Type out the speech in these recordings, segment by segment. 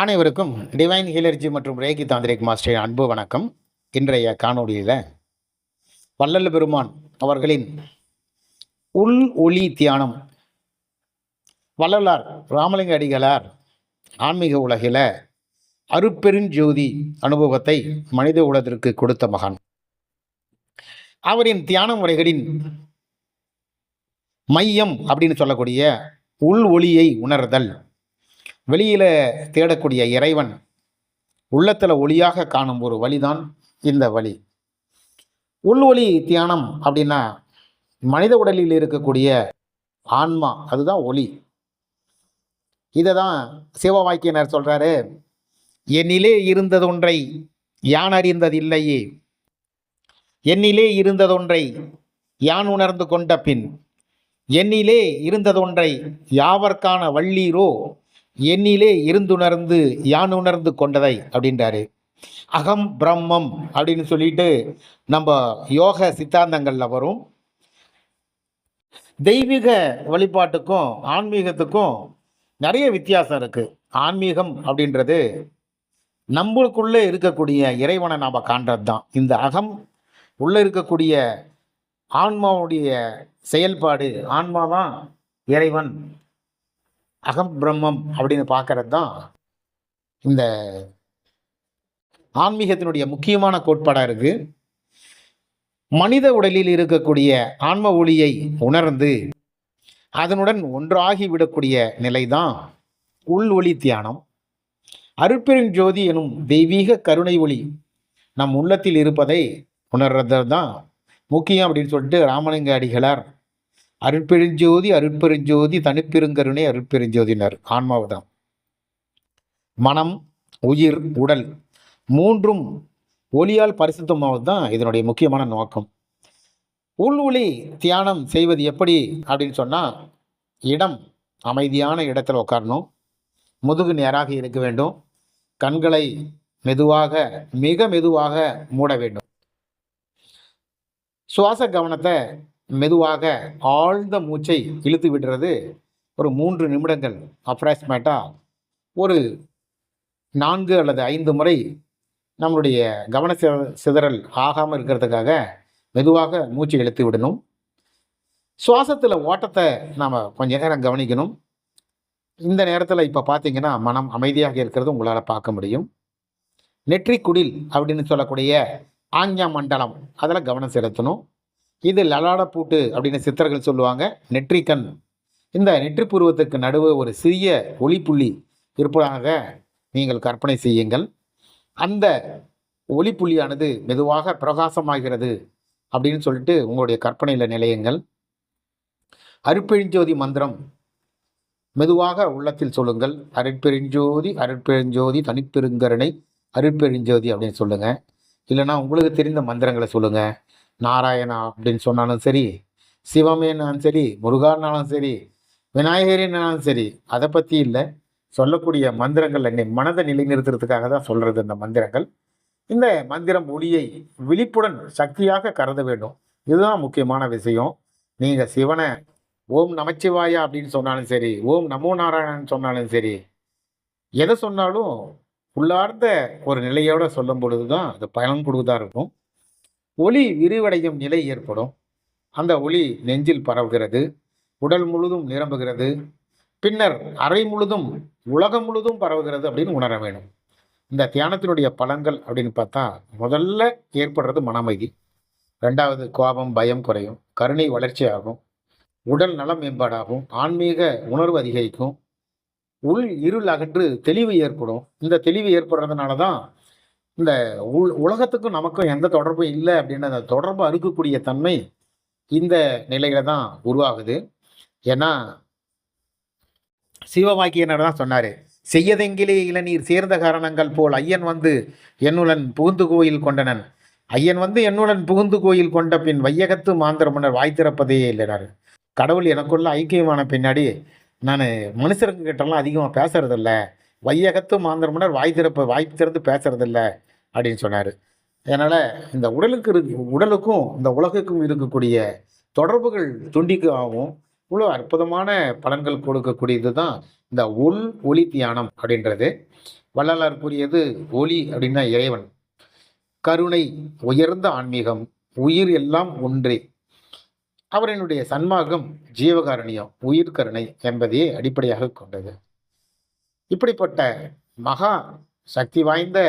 அனைவருக்கும் டிவைன் ஹீலர்ஜி மற்றும் ரேகி தாந்திரிக் மாஸ்டரின் அன்பு வணக்கம். இன்றைய காணொளியில் வள்ளல் பெருமான் அவர்களின் உள் ஒளி தியானம், வள்ளலார் ராமலிங்க அடிகளார் ஆன்மீக உலகில் அருட்பெருஞ்சோதி அனுபவத்தை மனித உலகிற்கு கொடுத்த மகான். அவரின் தியான முறைகளின் மையம் அப்படின்னு சொல்லக்கூடிய உள் ஒளியை உணர்தல், வெளியில் தேடக்கூடிய இறைவன் உள்ளத்தில் ஒளியாக காணும் ஒரு வழிதான் இந்த வழி. உள் ஒளி தியானம் அப்படின்னா மனித உடலில் இருக்கக்கூடிய ஆன்மா, அதுதான் ஒளி. இதை தான் சிவவாக்கியனர் சொல்கிறாரு, என்னிலே இருந்ததொன்றை யான் அறிந்ததில்லையே, என்னிலே இருந்ததொன்றை யான் உணர்ந்து கொண்ட பின், என்னிலே இருந்ததொன்றை யாவர்க்கான வள்ளீரோ, என்னிலே இருந்துணர்ந்து யான் உணர்ந்து கொண்டதை அப்படின்றாரு. அகம் பிரம்மம் அப்படின்னு சொல்லிட்டு நம்ம யோக சித்தாந்தங்களில் வரும். தெய்வீக வழிபாட்டுக்கும் ஆன்மீகத்துக்கும் நிறைய வித்தியாசம் இருக்குது. ஆன்மீகம் அப்படின்றது நம்மளுக்குள்ளே இருக்கக்கூடிய இறைவனை நாம் காண்றது தான். இந்த அகம் உள்ளே இருக்கக்கூடிய ஆன்மாவுடைய செயல்பாடு, ஆன்மா தான் இறைவன், அகம் பிரம்மம் அப்படின்னு பார்க்கறது தான் இந்த ஆன்மீகத்தினுடைய முக்கியமான கோட்பாடாக இருக்குது. மனித உடலில் இருக்கக்கூடிய ஆன்ம ஒளியை உணர்ந்து அதனுடன் ஒன்றாகிவிடக்கூடிய நிலை தான் உள் ஒளி தியானம். அருட்பெருஞ்சோதி எனும் தெய்வீக கருணை ஒளி நம் உள்ளத்தில் இருப்பதை உணர்றது தான் முக்கியம் அப்படின்னு சொல்லிட்டு ராமலிங்க அடிகளார் அருட்பெருஞ்சோதி அருட்பெருஞ்சோதி தனிப்பெருங்கருணை அருட்பெருஞ்சோதினர். ஆன்மாவுதான். மனம், உயிர், உடல் மூன்றும் ஒளியால் பரிசுத்தமாவது தான் இதனுடைய முக்கியமான நோக்கம். உள் ஒளி தியானம் செய்வது எப்படி அப்படின்னு சொன்னால், இடம் அமைதியான இடத்துல உட்காரணும், முதுகு நேராக இருக்க வேண்டும், கண்களை மெதுவாக, மிக மெதுவாக மூட வேண்டும். சுவாச கவனத்தை மெதுவாக ஆழ்ந்த மூச்சை இழுத்து விடுறது ஒரு 3 நிமிடங்கள், அப்ராக்சிமேட்டாக ஒரு 4 அல்லது 5 முறை நம்மளுடைய கவன சிதறல் ஆகாமல் இருக்கிறதுக்காக மெதுவாக மூச்சை இழுத்து விடணும். சுவாசத்தில் ஓட்டத்தை நாம் கொஞ்ச நேரம் கவனிக்கணும். இந்த நேரத்தில் இப்போ பார்த்தீங்கன்னா மனம் அமைதியாக இருக்கிறது உங்களால் பார்க்க முடியும். நெற்றிக்குடில் அப்படின்னு சொல்லக்கூடிய ஆஞ்ஞா மண்டலம், அதில் கவனம் செலுத்தணும். இது லலாடப்பூட்டு அப்படின்னு சித்தர்கள் சொல்லுவாங்க. நெற்றிக்கண், இந்த நெற்றி புருவத்துக்கு நடுவே ஒரு சிறிய ஒளிப்புள்ளி இருப்பதாக நீங்கள் கற்பனை செய்யுங்கள். அந்த ஒளிப்புள்ளியானது மெதுவாக பிரகாசமாகிறது அப்படின்னு சொல்லிட்டு உங்களுடைய கற்பனையில் நிலையுங்கள். அருட்பெருஞ்சோதி மந்திரம் மெதுவாக உள்ளத்தில் சொல்லுங்கள். அருட்பெருஞ்சோதி அருட்பெருஞ்சோதி தனிப்பெருங்கருணை அருட்பெருஞ்சோதி அப்படின்னு சொல்லுங்கள். இல்லைனா உங்களுக்கு தெரிந்த மந்திரங்களை சொல்லுங்கள். நாராயணா அப்படின்னு சொன்னாலும் சரி, சிவமேனாலும் சரி, முருகானாலும் சரி, விநாயகரினாலும் சரி, அதை பற்றி இல்லை. சொல்லக்கூடிய மந்திரங்கள் என்னை மனதை நிலைநிறுத்துறதுக்காக தான் சொல்கிறது இந்த மந்திரங்கள். இந்த மந்திரம் ஒளியை விழிப்புடன் சக்தியாக கருத வேண்டும். இதுதான் முக்கியமான விஷயம். நீங்கள் சிவனை ஓம் நமச்சிவாயா அப்படின்னு சொன்னாலும் சரி, ஓம் நமோ நாராயணன் சொன்னாலும் சரி, எதை சொன்னாலும் உள்ளார்ந்த ஒரு நிலையோடு சொல்லும் பொழுது தான் அது பயன் கொடுத்ததாக இருக்கும். ஒளி விரிவடையும் நிலை ஏற்படும். அந்த ஒளி நெஞ்சில் பரவுகிறது, உடல் முழுதும் நிரம்புகிறது, பின்னர் அறை முழுதும் உலகம் முழுதும் பரவுகிறது அப்படின்னு உணர வேணும். இந்த தியானத்தினுடைய பலன்கள் அப்படின்னு பார்த்தா, முதல்ல ஏற்படுறது மன அமைதி, 2வது கோபம் பயம் குறையும், கருணை வளர்ச்சி ஆகும், உடல் நலம் மேம்பாடாகும், ஆன்மீக உணர்வு அதிகரிக்கும், உள் இருள் அகன்று தெளிவு ஏற்படும். இந்த தெளிவு ஏற்படுறதுனால தான் இந்த உலகத்துக்கும் நமக்கும் எந்த தொடர்பும் இல்லை அப்படின்னு அந்த தொடர்பு அறுக்கக்கூடிய தன்மை இந்த நிலையில தான் உருவாகுது. ஏன்னா சிவவாக்கியனர் தான் சொன்னார், செய்யதெங்கிலே இளநீர் சேர்ந்த காரணங்கள் போல் ஐயன் வந்து என்னுடன் புகுந்து கோயில் கொண்டனன், ஐயன் வந்து என்னுடன் புகுந்து கோயில் கொண்ட பின் வையகத்து மாந்திர முன்னர் வாய் திறப்பதே இல்லைனாரு. கடவுள் எனக்குள்ள ஐக்கியமான பின்னாடி நான் மனுஷருக்கு கிட்டலாம் அதிகமாக பேசுறதில்ல, வையகத்து மாந்திர முன்னர் வாய் திறந்து பேசுறதில்ல அப்படின்னு சொன்னார். அதனால் இந்த உடலுக்கும் இந்த உலகுக்கும் இருக்கக்கூடிய தொடர்புகள் துண்டிக்காகவும் இவ்வளோ அற்புதமான பலன்கள் கொடுக்கக்கூடியது தான் இந்த உள் ஒளி தியானம் அப்படின்றது. வள்ளலார் கூறியது ஒளி அப்படின்னா இறைவன், கருணை உயர்ந்த ஆன்மீகம், உயிர் எல்லாம் ஒன்றே. அவரினுடைய சன்மார்க்கம் ஜீவகாருண்யம், உயிர் கருணை என்பதையே அடிப்படையாக கொண்டது. இப்படிப்பட்ட மகா சக்தி வாய்ந்த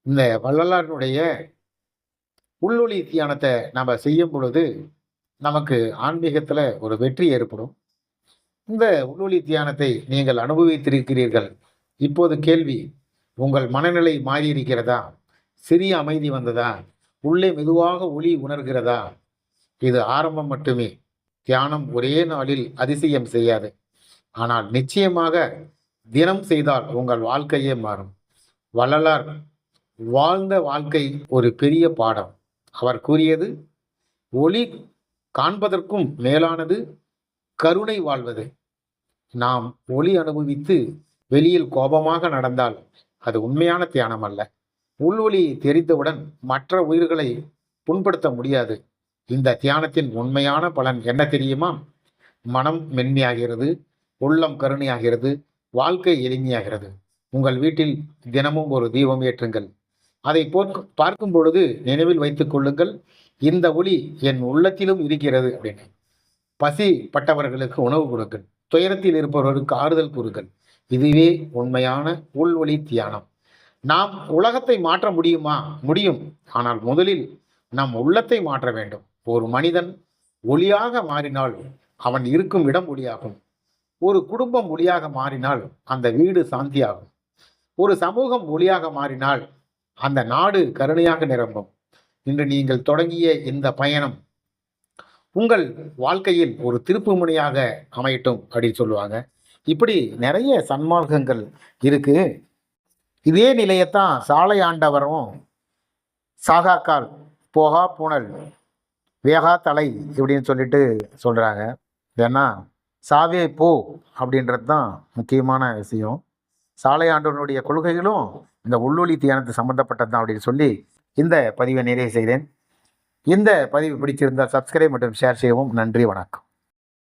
இந்த வள்ளலாரினுடைய உள்ளொளி தியானத்தை நம்ம செய்யும் பொழுது நமக்கு ஆன்மீகத்தில் ஒரு வெற்றி ஏற்படும். இந்த உள்ளொளி தியானத்தை நீங்கள் அனுபவித்திருக்கிறீர்கள். இப்போது கேள்வி, உங்கள் மனநிலை மாறியிருக்கிறதா? சிறிய அமைதி வந்ததா? உள்ளே மெதுவாக ஒளி உணர்கிறதா? இது ஆரம்பம் மட்டுமே. தியானம் ஒரே நாளில் அதிசயம் செய்யாது. ஆனால் நிச்சயமாக தினம் செய்தால் உங்கள் வாழ்க்கையே மாறும். வள்ளலார் வாழ்ந்த வாழ்க்கை ஒரு பெரிய பாடம். அவர் கூறியது, ஒளி காண்பதற்கும் மேலானது கருணை வாழ்வது. நாம் ஒளி அனுபவித்து வெளியில் கோபமாக நடந்தால் அது உண்மையான தியானம் அல்ல. உள்வொளி தெரிந்தவுடன் மற்ற உயிர்களை புண்படுத்த முடியாது. இந்த தியானத்தின் உண்மையான பலன் என்ன தெரியுமா? மனம் மென்மையாகிறது, உள்ளம் கருணையாகிறது, வாழ்க்கை எளிமையாகிறது. உங்கள் வீட்டில் தினமும் ஒரு தீபம் ஏற்றுங்கள். அதை பார்க்கும் பொழுது நினைவில் வைத்துக் கொள்ளுங்கள், இந்த ஒளி என் உள்ளத்திலும் இருக்கிறது அப்படின்னு. பசி பட்டவர்களுக்கு உணவு கொடுங்கள், துயரத்தில் இருப்பவர்களுக்கு ஆறுதல் கூறுங்கள். இதுவே உண்மையான உள்வொளி தியானம். நாம் உலகத்தை மாற்ற முடியுமா? முடியும். ஆனால் முதலில் நம் உள்ளத்தை மாற்ற வேண்டும். ஒரு மனிதன் ஒளியாக மாறினால் அவன் இருக்கும் இடம் ஒளியாகும். ஒரு குடும்பம் ஒளியாக மாறினால் அந்த வீடு சாந்தியாகும். ஒரு சமூகம் ஒளியாக மாறினால் அந்த நாடு கருணையாக நிரம்பும். இன்று நீங்கள் தொடங்கிய இந்த பயணம் உங்கள் வாழ்க்கையில் ஒரு திருப்பு முனையாக அமையட்டும் அப்படின்னு சொல்லுவாங்க. இப்படி நிறைய சன்மார்க்கங்கள் இருக்கு. இதே நிலையத்தான் சாலை ஆண்டவரும் சாகாக்கால் போகா பூனல் வேகா தலை இப்படின்னு சொல்லிட்டு சொல்கிறாங்க. ஏன்னா சாவே போ அப்படின்றது தான் முக்கியமான விஷயம். சாலை ஆண்டவனுடைய கொள்கைகளும் இந்த உள்ளொளி தியானத்து சம்மந்தப்பட்டது தான் அப்படின்னு சொல்லி இந்த பதிவை நிறைவு செய்தேன். இந்த பதிவு பிடிச்சிருந்தால் சப்ஸ்கிரைப் மற்றும் ஷேர் செய்யவும். நன்றி, வணக்கம்.